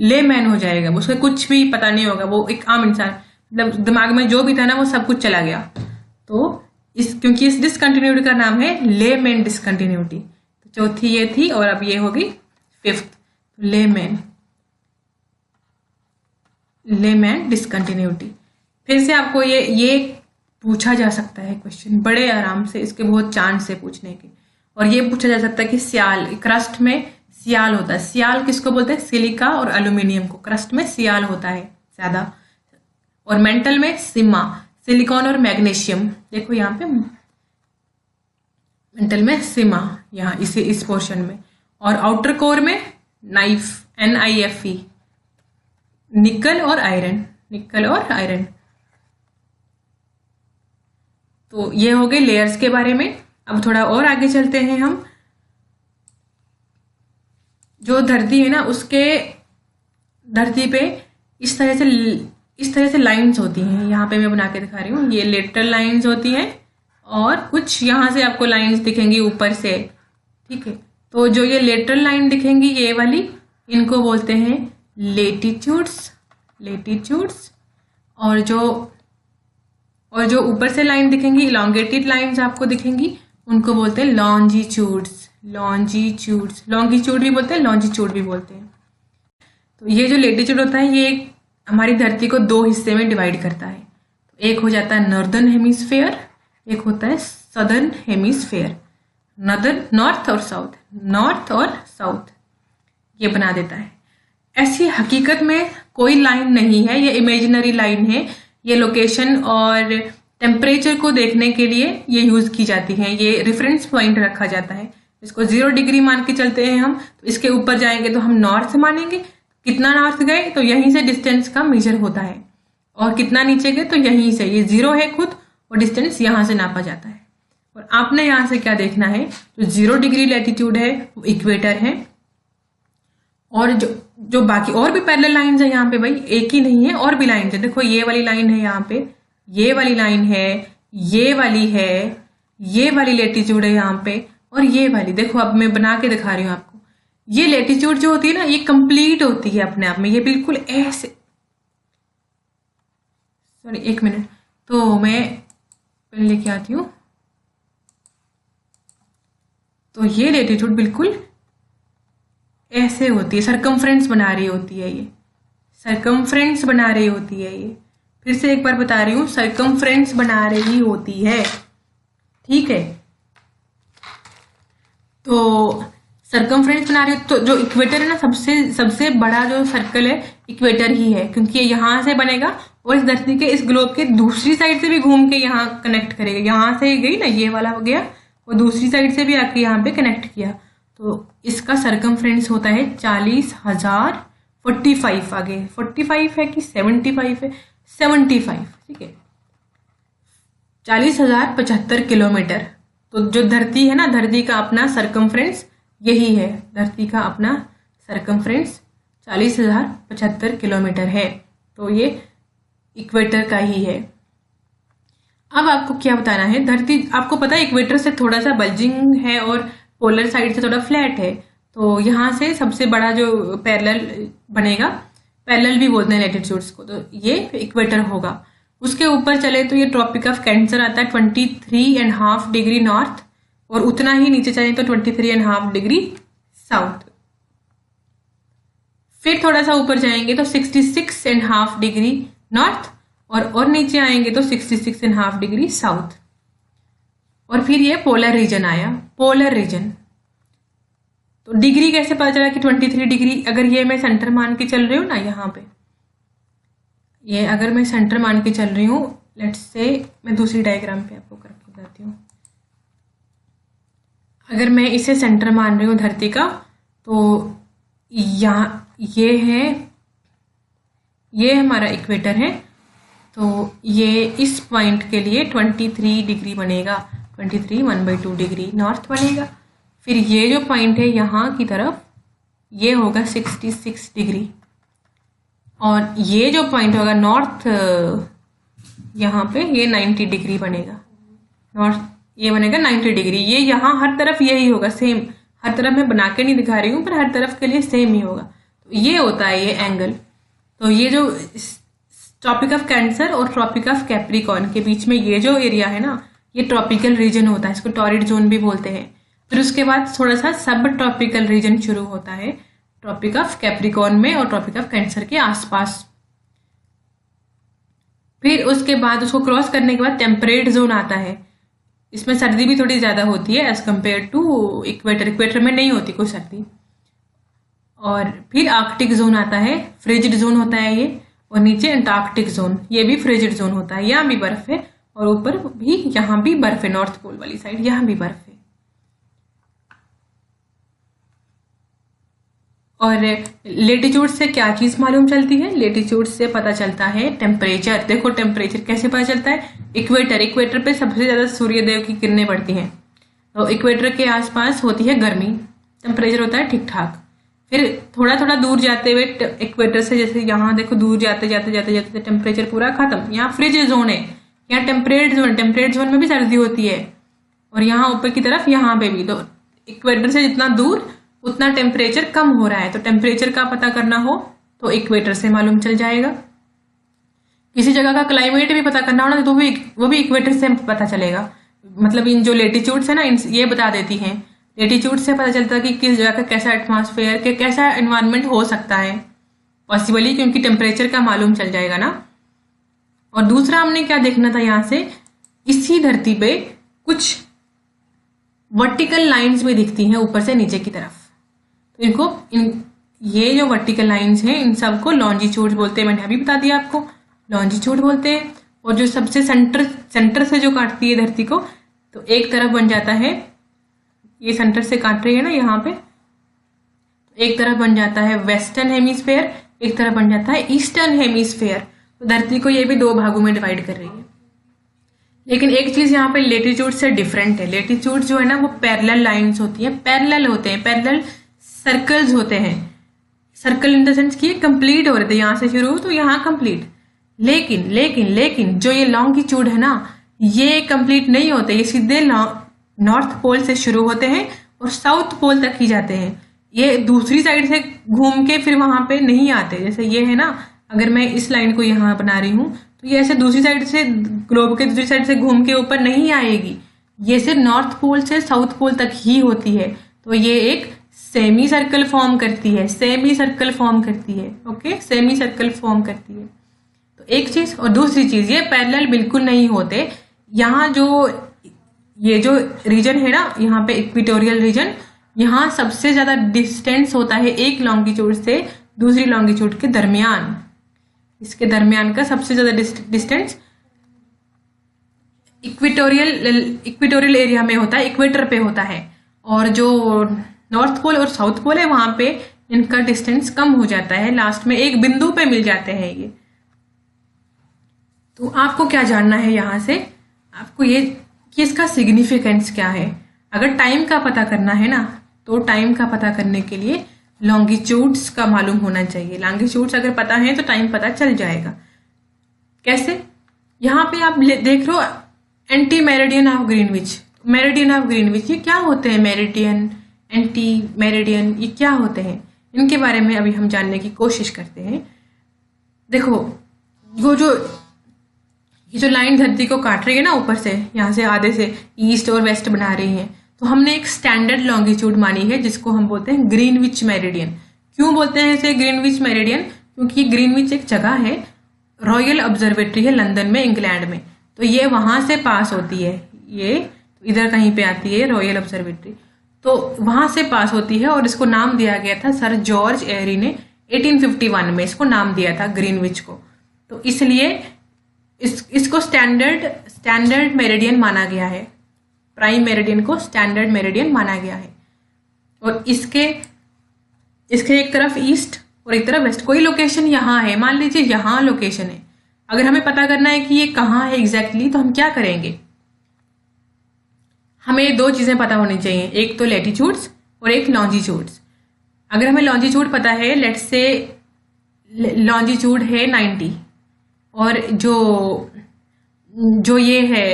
लेमैन हो जाएगा, उसको कुछ भी पता नहीं होगा, वो एक आम इंसान, मतलब दिमाग में जो भी था ना वो सब कुछ चला गया। तो क्योंकि इस डिसकंटिन्यूटी का नाम है लेमैन डिसकंटिन्यूटी। तो चौथी ये थी, और अब ये होगी फिफ्थ, लेमैन डिसकंटिन्यूटी। फिर से आपको ये पूछा जा सकता है क्वेश्चन बड़े आराम से, इसके बहुत चांस है पूछने के। और ये पूछा जा सकता है कि सियाल, क्रस्ट में सियाल होता है, सियाल किसको बोलते हैं, सिलिका और एल्यूमिनियम को, क्रस्ट में सियाल होता है ज्यादा। और मेंटल में सिमा, सिलिकॉन और मैग्नीशियम, देखो यहाँ पे मेंटल में सिमा, यहाँ इस पोर्शन में। और आउटर कोर में नाइफ, NIFE, निकल और आयरन। तो ये हो गए लेयर्स के बारे में। अब थोड़ा और आगे चलते हैं हम। जो धरती है ना, उसके धरती पे इस तरह से लाइंस होती हैं, यहाँ पे मैं बना के दिखा रही हूँ, ये लेटरल लाइंस होती हैं, और कुछ यहाँ से आपको लाइंस दिखेंगी ऊपर से, ठीक है। तो जो ये लेटरल लाइन दिखेंगी ये वाली, इनको बोलते हैं लेटिट्यूड्स, और जो ऊपर से लाइन दिखेंगी, इलोंगेटेड लाइंस आपको दिखेंगी, उनको बोलते हैं लॉन्जिट्यूड्स, लॉन्गिट्यूड भी बोलते हैं, लॉन्जिट्यूड भी बोलते हैं। तो ये जो लेटीट्यूड होता है ये हमारी धरती को दो हिस्से में डिवाइड करता है। एक हो जाता है नॉर्दर्न हेमिस्फेयर, एक होता है सदर्न हेमिस्फेयर। नॉर्थ और साउथ ये बना देता है। ऐसी हकीकत में कोई लाइन नहीं है, ये इमेजिनरी लाइन है। ये लोकेशन और टेम्परेचर को देखने के लिए ये यूज की जाती है। ये रेफरेंस पॉइंट रखा जाता है। इसको 0 डिग्री मान के चलते हैं हम, तो इसके ऊपर जाएंगे तो हम नॉर्थ मानेंगे। कितना नॉर्थ गए तो यहीं से डिस्टेंस का मेजर होता है, और कितना नीचे गए तो यहीं से, ये 0 है खुद और डिस्टेंस यहां से नापा जाता है। और आपने यहां से क्या देखना है, जो 0 डिग्री लैटिट्यूड है वो इक्वेटर है, और जो बाकी और भी पैरेलल लाइंस है यहाँ पे, भाई एक ही नहीं है, और भी लाइंस है। देखो ये वाली लाइन है यहाँ पे, ये वाली लाइन है, ये वाली है, ये वाली लैटिट्यूड है यहाँ पे, और ये वाली। देखो अब मैं बना के दिखा रही हूँ आपको। ये लैटिट्यूड जो होती है ना, ये कंप्लीट होती है अपने आप में, ये बिल्कुल ऐसे, सॉरी एक मिनट, तो मैं पेन लेके आती हूँ। तो ये लैटिट्यूड बिल्कुल ऐसे होती है, सरकमफ्रेंस बना रही होती है, ये सरकमफ्रेंस बना रही होती है। ये फिर से एक बार बता रही हूँ, सरकमफ्रेंस बना रही होती है, ठीक है। तो सरकमफ्रेंस बना रही हो, तो जो इक्वेटर है ना, सबसे बड़ा जो सर्कल है इक्वेटर ही है, क्योंकि ये यहां से बनेगा और इस धरती के, इस ग्लोब के दूसरी साइड से भी घूम के यहाँ कनेक्ट करेगा। यहां से गई ना, ये वाला हो गया, और दूसरी साइड से भी आके यहाँ पे कनेक्ट किया। तो इसका सरकमफ्रेंस होता है 40,000 45, आगे 45 है कि 75 है, 75, ठीक है, 40,075 किलोमीटर। तो जो धरती है ना, धरती का अपना सरकमफ्रेंस यही है, धरती का अपना सरकमफ्रेंस 40,075 किलोमीटर है। तो ये इक्वेटर का ही है। अब आपको क्या बताना है, धरती आपको पता है इक्वेटर से थोड़ा सा बल्जिंग है और पोलर साइड से थोड़ा फ्लैट है। तो यहाँ से सबसे बड़ा जो पैरेलल बनेगा, पैरेलल भी बोलते हैं लैटिट्यूड्स को, तो ये इक्वेटर होगा। उसके ऊपर चले तो ये ट्रॉपिक ऑफ कैंसर आता है 23.5 डिग्री नॉर्थ, और उतना ही नीचे चले तो 23.5 डिग्री साउथ। फिर थोड़ा सा ऊपर जाएंगे तो 66.5 डिग्री नॉर्थ, और नीचे आएंगे तो 66.5 डिग्री साउथ। और फिर ये पोलर रीजन आया, पोलर रीजन। तो डिग्री कैसे पता चला कि 23 डिग्री, अगर ये मैं सेंटर मान के चल रही हूँ ना, यहाँ पे ये अगर मैं सेंटर मान के चल रही हूँ, लेट्स से मैं दूसरी डायग्राम पे आपको करके बताती हूँ। अगर मैं इसे सेंटर मान रही हूँ धरती का, तो यहाँ ये है, ये हमारा इक्वेटर है। तो ये इस पॉइंट के लिए 23 डिग्री बनेगा, 23 1/2 डिग्री नॉर्थ बनेगा। फिर ये जो पॉइंट है यहाँ की तरफ, ये होगा 66 डिग्री, और ये जो पॉइंट होगा नॉर्थ यहाँ पे, ये 90 डिग्री बनेगा, नॉर्थ ये बनेगा 90 डिग्री। ये यहाँ हर तरफ यही होगा, सेम, हर तरफ मैं बना के नहीं दिखा रही हूँ, पर हर तरफ के लिए सेम ही होगा। तो ये होता है ये एंगल। तो ये जो ट्रॉपिक ऑफ कैंसर और ट्रॉपिक ऑफ कैप्रिकॉर्न के बीच में ये जो एरिया है ना, ये ट्रॉपिकल रीजन होता है, इसको टॉरिड जोन भी बोलते हैं। फिर उसके बाद थोड़ा सा सब ट्रॉपिकल रीजन शुरू होता है ट्रॉपिक ऑफ कैप्रिकॉर्न में और ट्रॉपिक ऑफ कैंसर के आसपास। फिर उसके बाद उसको क्रॉस करने के बाद टेम्परेट जोन आता है। इसमें सर्दी भी थोड़ी ज्यादा होती है as compare to equator, equator में नहीं होती कोई सर्दी। और फिर आर्कटिक जोन आता है, फ्रिजिड जोन होता है ये, और नीचे अंटार्कटिक जोन, ये भी फ्रिजिड जोन होता है, यहाँ भी बर्फ है, और ऊपर भी यहाँ भी बर्फ है, नॉर्थ पोल वाली साइड यहाँ भी बर्फ है। और लेटीट्यूड से क्या चीज मालूम चलती है, लेटीट्यूड से पता चलता है टेम्परेचर। देखो टेम्परेचर कैसे पता चलता है, इक्वेटर पे सबसे ज्यादा सूर्यदेव की किरणें पड़ती हैं, तो इक्वेटर के आसपास होती है गर्मी, टेम्परेचर होता है ठीक ठाक। फिर थोड़ा थोड़ा दूर जाते हुए इक्वेटर से, जैसे यहाँ देखो दूर जाते जाते जाते जाते टेम्परेचर पूरा खत्म, यहाँ फ्रिज जोन है, यहाँ टेम्परेट जोन में भी सर्दी होती है, और यहाँ ऊपर की तरफ यहाँ पे भी। तो इक्वेटर से जितना दूर उतना टेम्परेचर कम हो रहा है। तो टेम्परेचर का पता करना हो तो इक्वेटर से मालूम चल जाएगा। किसी जगह का क्लाइमेट भी पता करना हो ना, तो वो भी इक्वेटर से पता चलेगा। मतलब इन जो लेटीट्यूड्स है ना, ये बता देती हैं लेटीट्यूड से पता चलता है कि किस जगह का कैसा एटमॉस्फेयर के कैसा एनवायरनमेंट हो सकता है पॉसिबली, क्योंकि टेम्परेचर का मालूम चल जाएगा ना। और दूसरा हमने क्या देखना था यहाँ से, इसी धरती पे कुछ वर्टिकल लाइंस भी दिखती हैं ऊपर से नीचे की तरफ। तो ये जो वर्टिकल लाइंस हैं इन सबको लॉन्जिट्यूड बोलते हैं, मैंने अभी बता दिया आपको, लॉन्जिट्यूड बोलते हैं। और जो सबसे सेंटर से जो काटती है धरती को, तो एक तरफ बन जाता है, ये सेंटर से काट रही है ना यहाँ पे, एक तरफ बन जाता है वेस्टर्न हेमिस्फेयर, एक तरफ बन जाता है ईस्टर्न हेमिस्फेयर। तो धरती को ये भी दो भागों में डिवाइड कर रही है। लेकिन एक चीज यहाँ पे लेटीट्यूड से डिफरेंट है। लेटीट्यूड जो है ना वो पैरेलल लाइंस होती है, पैरेलल होते हैं, पैरेलल सर्कल्स होते हैं। सर्कल इन द सेंस कि कंप्लीट हो रहे थे, यहाँ से शुरू तो यहाँ कंप्लीट। लेकिन लेकिन लेकिन जो ये लॉन्गिट्यूड है ना, ये कंप्लीट नहीं होते, ये सीधे नॉर्थ पोल से शुरू होते हैं और साउथ पोल तक ही जाते हैं। ये दूसरी साइड से घूम के फिर वहां पे नहीं आते। जैसे ये है ना, अगर मैं इस लाइन को यहाँ बना रही हूँ तो ये ऐसे दूसरी साइड से, ग्लोब के दूसरी साइड से घूम के ऊपर नहीं आएगी, ये सिर्फ नॉर्थ पोल से साउथ पोल तक ही होती है। तो ये एक सेमी सर्कल फॉर्म करती है, सेमी सर्कल फॉर्म करती है, ओके, सेमी सर्कल फॉर्म करती है। तो एक चीज। और दूसरी चीज, ये पैरेलल बिल्कुल नहीं होते। यहाँ ये जो रीजन है ना, यहाँ पे इक्वेटोरियल रीजन, यहाँ सबसे ज्यादा डिस्टेंस होता है एक लॉन्गिट्यूड से दूसरी लॉन्गिट्यूड के दरमियान। इसके दरमियान का सबसे ज्यादा डिस्टेंस इक्वेटोरियल एरिया में होता है, इक्वेटर पे होता है। और जो नॉर्थ पोल और साउथ पोल है वहां पे इनका डिस्टेंस कम हो जाता है, लास्ट में एक बिंदु पे मिल जाते हैं ये। तो आपको क्या जानना है यहाँ से, आपको ये कि इसका सिग्निफिकेंस क्या है। अगर टाइम का पता करना है ना, तो टाइम का पता करने के लिए लॉन्गिट्यूड्स का मालूम होना चाहिए। लॉन्गिट्यूड्स अगर पता है तो टाइम पता चल जाएगा। कैसे? यहाँ पे आप देख रहे हो anti meridian of Greenwich. Meridian of Greenwich ये क्या होते हैं? मेरिडियन, एंटी मेरिडियन, ये क्या होते हैं? इनके बारे में अभी हम जानने की कोशिश करते हैं। देखो, ये जो लाइन धरती को काट रही है ना ऊपर से, यहाँ से आधे से ईस्ट और वेस्ट बना रही है, तो हमने एक स्टैंडर्ड लॉन्गिट्यूड मानी है जिसको हम बोलते हैं ग्रीनविच मेरिडियन। क्यों बोलते हैं इसे ग्रीनविच मेरिडियन? क्योंकि ग्रीनविच एक जगह है, रॉयल ऑब्जर्वेटरी है लंदन में, इंग्लैंड में, तो ये वहां से पास होती है। ये इधर कहीं पे आती है रॉयल ऑब्जर्वेटरी, तो वहां से पास होती है। और इसको नाम दिया गया था, सर जॉर्ज एरी ने 1851 में इसको नाम दिया था ग्रीनविच को। तो इसलिए इसको स्टैंडर्ड मेरिडियन माना गया है। प्राइम मेरिडियन को स्टैंडर्ड मेरिडियन माना गया है। और इसके एक तरफ ईस्ट और एक तरफ वेस्ट। कोई लोकेशन यहाँ है, मान लीजिए यहाँ लोकेशन है, अगर हमें पता करना है कि ये कहाँ है एग्जैक्टली, तो हम क्या करेंगे? हमें दो चीजें पता होनी चाहिए, एक तो लैटिट्यूड्स और एक लॉन्जिट्यूड्स। अगर हमें लॉन्जिट्यूड पता है, लेट्स से लॉन्जिट्यूड है 90 और जो ये है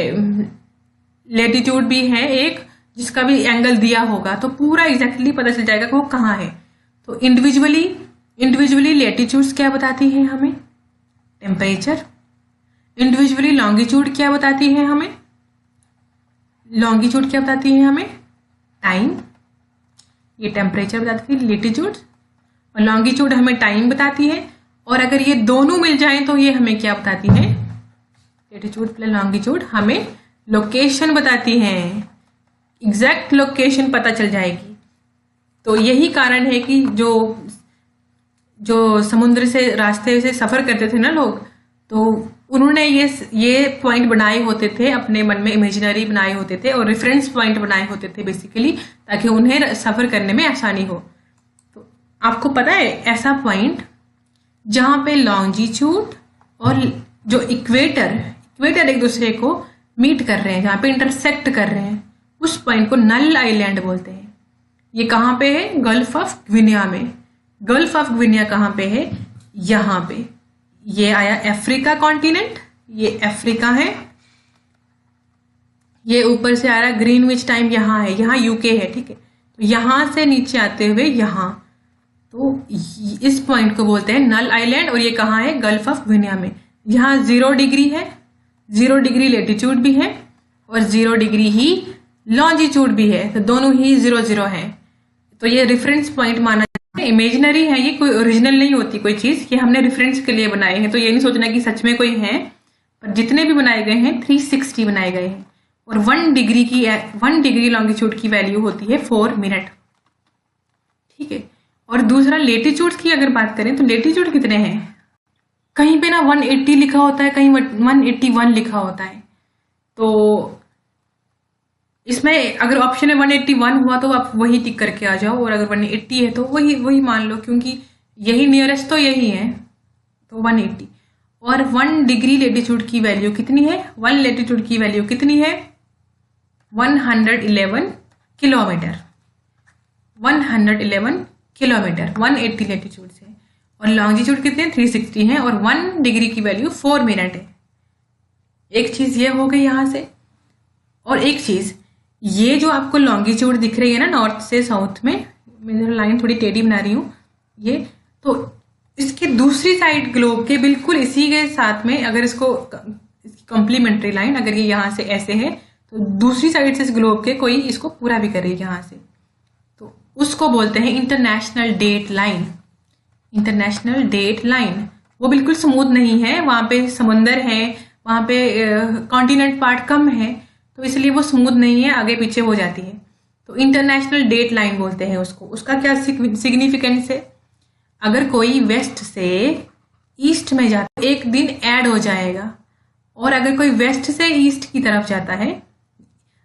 लेटिट्यूड भी है एक, जिसका भी एंगल दिया होगा, तो पूरा एग्जैक्टली पता चल जाएगा कि वो कहाँ है। तो इंडिविजुअली लेटिट्यूड्स क्या बताती है हमें? टेम्परेचर। इंडिविजुअली लॉन्गिट्यूड क्या बताती है हमें? लॉन्गिट्यूड क्या बताती है हमें? टाइम। ये टेम्परेचर बताती है लेटिट्यूड, और लॉन्गिट्यूड हमें टाइम बताती है। और अगर ये दोनों मिल जाएं तो ये हमें क्या बताती है? लेटिट्यूड प्लस लॉन्गिट्यूड हमें लोकेशन बताती है, एग्जैक्ट लोकेशन पता चल जाएगी। तो यही कारण है कि जो समुद्र से रास्ते से सफर करते थे ना लोग, तो उन्होंने ये पॉइंट बनाए होते थे, अपने मन में इमेजिनरी बनाए होते थे और रेफरेंस पॉइंट बनाए होते थे बेसिकली, ताकि उन्हें सफर करने में आसानी हो। तो आपको पता है ऐसा पॉइंट जहां पे लॉन्जिट्यूड और जो इक्वेटर एक दूसरे को मीट कर रहे हैं, जहां पे इंटरसेक्ट कर रहे हैं, उस पॉइंट को नल आइलैंड बोलते हैं। ये कहाँ पे है? गल्फ ऑफ ग्विनिया में। गल्फ ऑफ ग्विनिया कहाँ पे है? यहाँ पे। ये आया अफ्रीका कॉन्टिनेंट, ये अफ्रीका है। ये ऊपर से आ रहा ग्रीनविच टाइम, यहाँ है, यहाँ यूके है, ठीक है। तो यहां से नीचे आते हुए यहाँ, तो इस पॉइंट को बोलते हैं नल आइलैंड। और ये कहाँ है? गल्फ ऑफ ग्विनिया में। यहाँ 0 डिग्री है, 0 डिग्री लेटीट्यूड भी है और 0 डिग्री ही लॉन्जिट्यूड भी है, तो दोनों ही 0 0 हैं। तो ये रेफरेंस पॉइंट माना जाता है। इमेजिनरी है ये, कोई ओरिजिनल नहीं होती कोई चीज, ये हमने रेफरेंस के लिए बनाए हैं। तो ये नहीं सोचना कि सच में कोई है, पर जितने भी बनाए गए हैं 360 बनाए गए हैं। और 1 डिग्री लॉन्गिट्यूड की वैल्यू होती है 4 मिनट, ठीक है। और दूसरा लेटीट्यूड की अगर बात करें तो लेटीट्यूड कितने हैं, कहीं पे ना 180 लिखा होता है, कहीं 181 लिखा होता है। तो इसमें अगर ऑप्शन में 181 हुआ तो आप वही टिक करके आ जाओ, और अगर 180 है तो वही मान लो, क्योंकि यही नियरेस्ट तो यही है, तो 180। और 1 डिग्री लेटीट्यूड की वैल्यू कितनी है, 1 लेटीट्यूड की वैल्यू कितनी है, 111 किलोमीटर, 111 किलोमीटर 180 लेटीट्यूड से। और लॉन्जिट्यूड कितने हैं, 360 है, और 1 डिग्री की वैल्यू 4 मिनट है। एक चीज ये हो गई यहां से। और एक चीज, ये जो आपको लॉन्गिट्यूड दिख रही है ना नॉर्थ से साउथ में, मैं लाइन थोड़ी टेढ़ी बना रही हूँ ये, तो इसके दूसरी साइड ग्लोब के बिल्कुल इसी के साथ में, अगर इसको कॉम्प्लीमेंट्री लाइन अगर ये यहाँ से ऐसे है, तो दूसरी साइड से इस ग्लोब के कोई इसको पूरा भी करे यहाँ से, तो उसको बोलते हैं international date line. International date line वो बिल्कुल स्मूथ नहीं है, वहां पे समुंदर है, वहां पे कॉन्टिनेंट पार्ट कम है, तो इसलिए वो स्मूथ नहीं है, आगे पीछे हो जाती है। तो इंटरनेशनल डेट लाइन बोलते हैं उसको। उसका क्या सिग्निफिकेंस है, अगर कोई वेस्ट से ईस्ट में जाता है एक दिन ऐड हो जाएगा, और अगर कोई वेस्ट से ईस्ट की तरफ जाता है,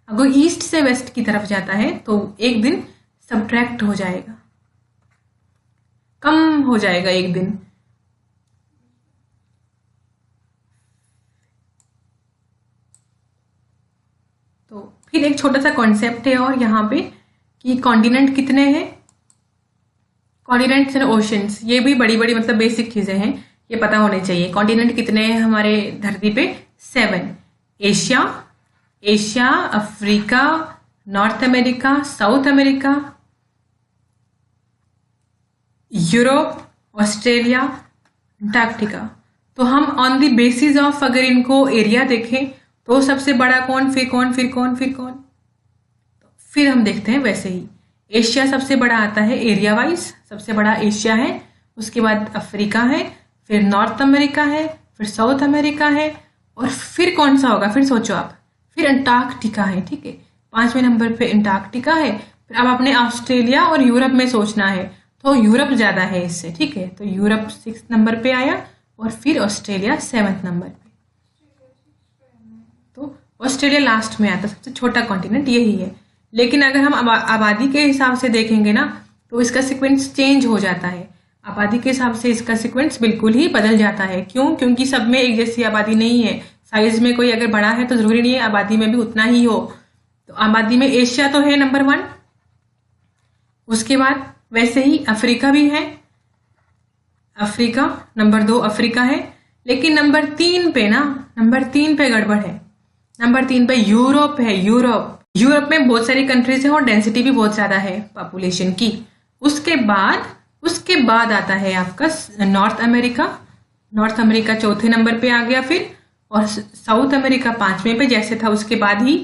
अगर ईस्ट से वेस्ट की तरफ जाता है तो एक दिन सब्ट्रैक्ट हो जाएगा, कम हो जाएगा एक दिन। तो फिर एक छोटा सा कॉन्सेप्ट है और यहाँ पे कि कॉन्टिनेंट कितने हैं, कॉन्टिनेंट्स एंड ओशंस, ये भी बड़ी बड़ी मतलब बेसिक चीजें हैं, ये पता होने चाहिए। कॉन्टिनेंट कितने हैं हमारे धरती पे, 7। Asia, Africa, north America, south America, Europe, Australia, Antarctica. तो हम ऑन द बेसिस ऑफ अगर इनको एरिया देखें तो सबसे बड़ा कौन, फिर कौन, फिर कौन, फिर कौन, तो फिर हम देखते हैं वैसे ही। एशिया सबसे बड़ा आता है एरिया वाइज, सबसे बड़ा एशिया है, उसके बाद अफ्रीका है, फिर नॉर्थ अमेरिका है, फिर साउथ अमेरिका है, और फिर कौन सा होगा, फिर सोचो आप, फिर अंटार्कटिका है, ठीक है, 5वें नंबर पे अंटार्कटिका है। फिर अब आपने ऑस्ट्रेलिया और यूरोप में सोचना है, तो यूरोप ज्यादा है इससे, ठीक है, तो यूरोप 6 नंबर पे आया, और फिर ऑस्ट्रेलिया 7 नंबर पे। तो ऑस्ट्रेलिया लास्ट में आता, सबसे छोटा कॉन्टिनेंट यही है। लेकिन अगर हम आबादी के हिसाब से देखेंगे ना, तो इसका सीक्वेंस चेंज हो जाता है। आबादी के हिसाब से इसका सीक्वेंस बिल्कुल ही बदल जाता है। क्यों? क्योंकि सब में एक जैसी आबादी नहीं है। साइज में कोई अगर बड़ा है तो जरूरी नहीं है आबादी में भी उतना ही हो। तो आबादी में एशिया तो है नंबर 1, उसके बाद वैसे ही अफ्रीका भी है, अफ्रीका नंबर 2 अफ्रीका है। लेकिन नंबर 3 पे ना, नंबर 3 पे गड़बड़ है। नंबर 3 पे यूरोप है। यूरोप में बहुत सारी कंट्रीज हैं और डेंसिटी भी बहुत ज्यादा है पॉपुलेशन की। उसके बाद आता है आपका नॉर्थ अमेरिका। नॉर्थ अमेरिका 4थे नंबर पे आ गया फिर, और साउथ अमेरिका 5वें पे जैसे था उसके बाद ही।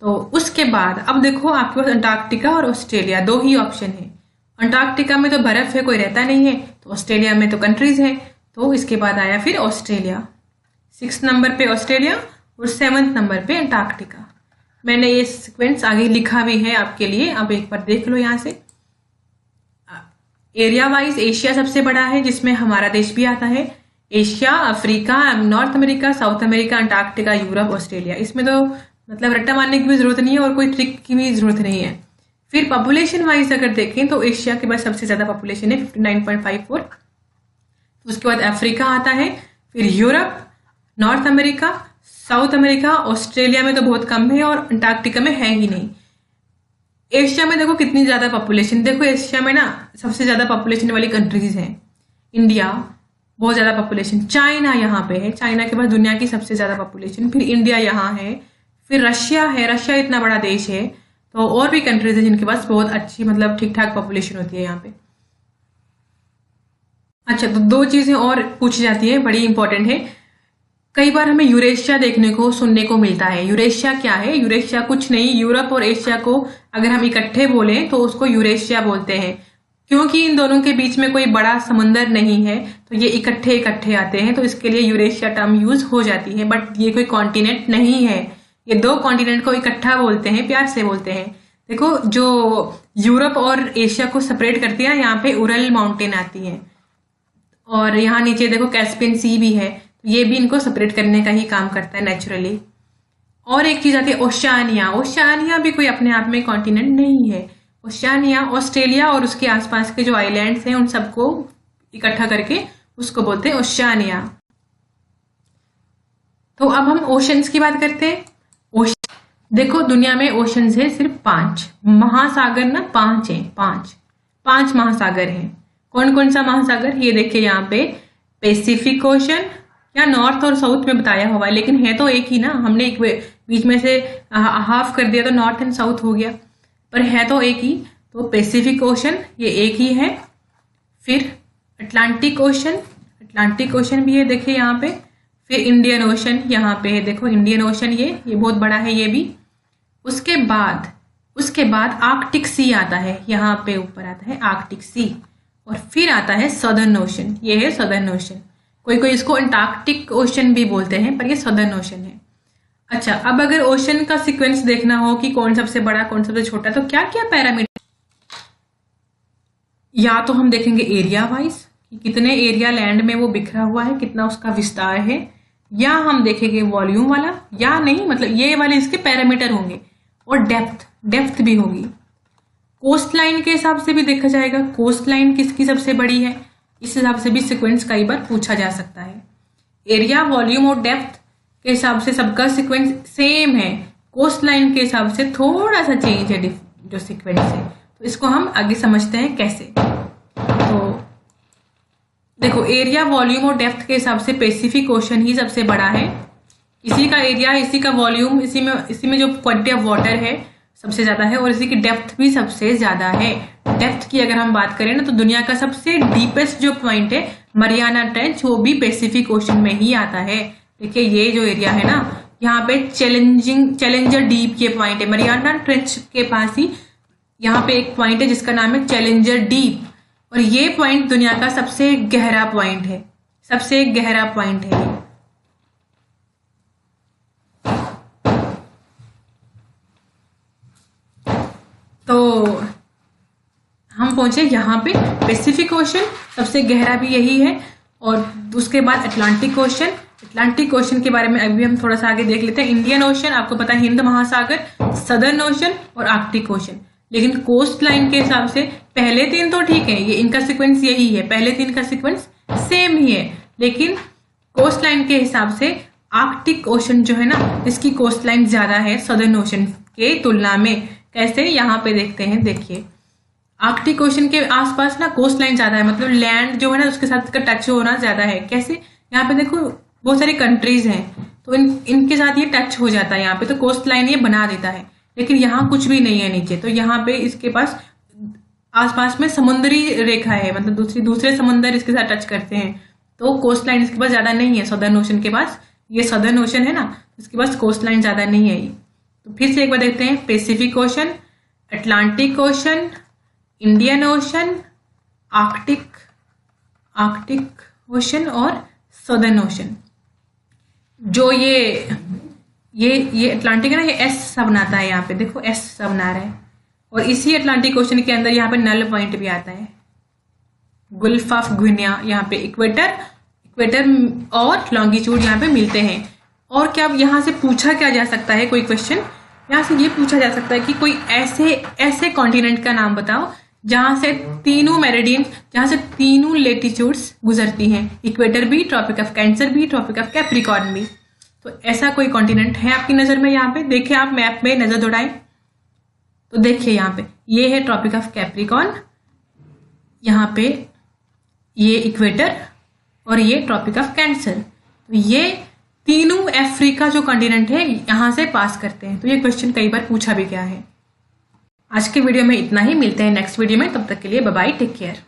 तो उसके बाद अब देखो आपके पास अंटार्कटिका और ऑस्ट्रेलिया 2 ही ऑप्शन है। अंटार्कटिका में तो बर्फ है, कोई रहता नहीं है, तो ऑस्ट्रेलिया में तो कंट्रीज है। तो इसके बाद आया फिर ऑस्ट्रेलिया, 6 नंबर पे ऑस्ट्रेलिया और 7 नंबर पे अंटार्कटिका। मैंने ये सीक्वेंस आगे लिखा भी है आपके लिए, आप एक बार देख लो यहाँ से। एरिया वाइज एशिया सबसे बड़ा है, जिसमें हमारा देश भी आता है। Asia, Africa, north America, south America, Antarctica, Europe, Australia. इसमें तो मतलब रट्टा मारने की भी जरूरत नहीं है और कोई ट्रिक की भी जरूरत नहीं है। फिर पॉपुलेशन वाइज अगर देखें तो एशिया के पास सबसे ज्यादा पॉपुलेशन है 59.54। उसके बाद अफ्रीका आता है, फिर Europe, north America, south America, Australia में तो बहुत कम है और अंटार्कटिका में है ही नहीं। एशिया में देखो कितनी ज्यादा पॉपुलेशन, देखो एशिया में ना सबसे ज्यादा पॉपुलेशन वाली कंट्रीज हैं। इंडिया बहुत ज्यादा पॉपुलेशन, चाइना यहाँ पे है, चाइना के पास दुनिया की सबसे ज्यादा पॉपुलेशन, फिर इंडिया यहाँ है, फिर रशिया है, रशिया इतना बड़ा देश है। तो और भी कंट्रीज है जिनके पास बहुत अच्छी मतलब ठीक ठाक पॉपुलेशन होती है यहाँ पे। अच्छा, तो 2 चीजें और पूछी जाती है, बड़ी इंपॉर्टेंट है। कई बार हमें यूरेशिया देखने को सुनने को मिलता है। यूरेशिया क्या है? यूरेशिया कुछ नहीं, यूरोप और एशिया को अगर हम इकट्ठे बोलें तो उसको यूरेशिया बोलते हैं। क्योंकि इन दोनों के बीच में कोई बड़ा समंदर नहीं है तो ये इकट्ठे आते हैं, तो इसके लिए यूरेशिया टर्म यूज हो जाती है। बट ये कोई कॉन्टिनेंट नहीं है, ये दो कॉन्टिनेंट को इकट्ठा बोलते हैं, प्यार से बोलते हैं। देखो, जो यूरोप और एशिया को सेपरेट करती है ना, यहाँ पे उरल माउंटेन आती है और यहाँ नीचे देखो कैस्पियन सी भी है, ये भी इनको सेपरेट करने का ही काम करता है नेचुरली। और एक चीज आती है ओशियानिया। ओशियानिया भी कोई अपने आप में कॉन्टिनेंट नहीं है। ओशियानिया ऑस्ट्रेलिया और उसके आसपास के जो आइलैंड्स हैं उन सबको इकट्ठा करके उसको बोलते हैं ओशियानिया। तो अब हम ओशंस की बात करते हैं। देखो, दुनिया में ओशंस है सिर्फ 5, महासागर ना 5 है, 5 महासागर हैं। कौन कौन सा महासागर? ये देखिए यहाँ पे पैसिफिक ओशन, या नॉर्थ और साउथ में बताया हुआ है, लेकिन है तो एक ही ना। हमने एक बीच में से हाफ कर दिया तो नॉर्थ एंड साउथ हो गया, पर है तो एक ही। तो पैसिफिक ओशन ये एक ही है। फिर अटलांटिक ओशन भी है, देखिए यहाँ पे। फिर इंडियन ओशन यहाँ पे है, देखो इंडियन ओशन, ये बहुत बड़ा है ये भी। उसके बाद आर्कटिक सी आता है, यहाँ पे ऊपर आता है आर्कटिक सी। और फिर आता है सदर्न ओशन, ये है सदर्न ओशन। कोई इसको अंटार्कटिक ओशन भी बोलते हैं, पर ये सदर्न ओशन है। अच्छा, अब अगर ओशन का सीक्वेंस देखना हो कि कौन सबसे बड़ा कौन सबसे छोटा, तो क्या क्या पैरामीटर, या तो हम देखेंगे एरिया वाइज कि कितने एरिया लैंड में वो बिखरा हुआ है, कितना उसका विस्तार है, या हम देखेंगे वॉल्यूम वाला, या नहीं मतलब ये वाले इसके पैरामीटर होंगे। और डेप्थ भी होगी। कोस्ट लाइन के हिसाब से भी देखा जाएगा, कोस्ट लाइन किसकी सबसे बड़ी है, इस हिसाब से भी सीक्वेंस कई बार पूछा जा सकता है। एरिया, वॉल्यूम और डेप्थ के हिसाब से सबका सीक्वेंस सेम है, कोस्ट लाइन के हिसाब से थोड़ा सा चेंज है जो सीक्वेंस है। तो इसको हम आगे समझते हैं कैसे। तो देखो, एरिया, वॉल्यूम और डेप्थ के हिसाब से पैसिफिक ओशन ही सबसे बड़ा है। इसी का एरिया, इसी का वॉल्यूम, इसी में जो क्वांटिटी ऑफ वाटर है सबसे ज्यादा है, और इसी की डेप्थ भी सबसे ज्यादा है। डेप्थ की अगर हम बात करें ना, तो दुनिया का सबसे डीपेस्ट जो पॉइंट है मरियाना ट्रेंच, वो भी पैसिफिक ओशन में ही आता है। देखिए ये जो एरिया है ना, यहाँ पे चैलेंजर डीप ये पॉइंट है, मरियाना ट्रेंच के पास ही यहाँ पे एक पॉइंट है जिसका नाम है चैलेंजर डीप, और ये पॉइंट दुनिया का सबसे गहरा पॉइंट है, सबसे गहरा पॉइंट है। तो हम पहुंचे यहाँ पे पैसिफिक ओशन, सबसे गहरा भी यही है। और उसके बाद अटलांटिक ओशन के बारे में अभी हम थोड़ा सा आगे देख लेते हैं। इंडियन ओशन आपको पता है, हिंद महासागर, सदर्न ओशन और आर्कटिक ओशन। लेकिन कोस्ट लाइन के हिसाब से पहले 3 तो ठीक है, ये इनका सीक्वेंस यही है, पहले 3 का सीक्वेंस सेम ही है। लेकिन कोस्ट लाइन के हिसाब से आर्कटिक ओशन जो है ना, इसकी कोस्ट लाइन ज्यादा है सदर्न ओशन के तुलना में। कैसे? यहाँ पे देखते हैं, देखिए आर्कटिक ओशन के आसपास ना कोस्ट लाइन ज्यादा है, मतलब लैंड जो है ना उसके साथ इसका टच होना ज्यादा है। कैसे? यहाँ पे देखो बहुत सारी कंट्रीज हैं, तो इनके साथ ये टच हो जाता है यहाँ पे, तो कोस्ट लाइन ये बना देता है। लेकिन यहाँ कुछ भी नहीं है नीचे, तो यहाँ पे इसके पास आसपास में समुद्री रेखा है, मतलब दूसरे समुद्र इसके साथ टच करते हैं, तो कोस्ट लाइन इसके पास ज्यादा नहीं है। सदर्न ओशन के पास, ये सदर्न ओशन है ना, इसके पास कोस्ट लाइन ज्यादा नहीं है। तो फिर से एक बार देखते हैं, Pacific ocean, Atlantic ocean, Indian ocean, Arctic ocean और सदर्न ओशन। जो ये अटलांटिक है ना, ये एस सा बनाता है, यहाँ पे देखो एस सा बना रहा है। और इसी अटलांटिक ओशन के अंदर यहाँ पे नल पॉइंट भी आता है, गुल्फ ऑफ ग्विनिया, यहाँ पे इक्वेटर और लॉन्गिट्यूड यहाँ पे मिलते हैं। और क्या यहाँ से पूछा क्या जा सकता है, कोई क्वेश्चन यहाँ से ये पूछा जा सकता है कि कोई ऐसे कॉन्टिनेंट का नाम बताओ जहां से तीनों मेरिडियन, जहां से तीनों लेटीट्यूड्स गुजरती हैं, इक्वेटर भी, ट्रॉपिक ऑफ कैंसर भी, ट्रॉपिक ऑफ कैप्रिकॉर्न भी। तो ऐसा कोई कॉन्टिनेंट है आपकी नजर में? यहाँ पे देखिए, आप मैप में नजर दौड़ाएं तो देखिए यहाँ पे ये है ट्रॉपिक ऑफ कैप्रिकॉर्न, यहाँ पे ये इक्वेटर और ये ट्रॉपिक ऑफ कैंसर। तो ये तीनों अफ्रीका जो कॉन्टिनेंट है यहां से पास करते हैं। तो ये क्वेश्चन कई बार पूछा भी गया है। आज के वीडियो में इतना ही, मिलते हैं नेक्स्ट वीडियो में, तब तक के लिए बाय बाय, टेक केयर।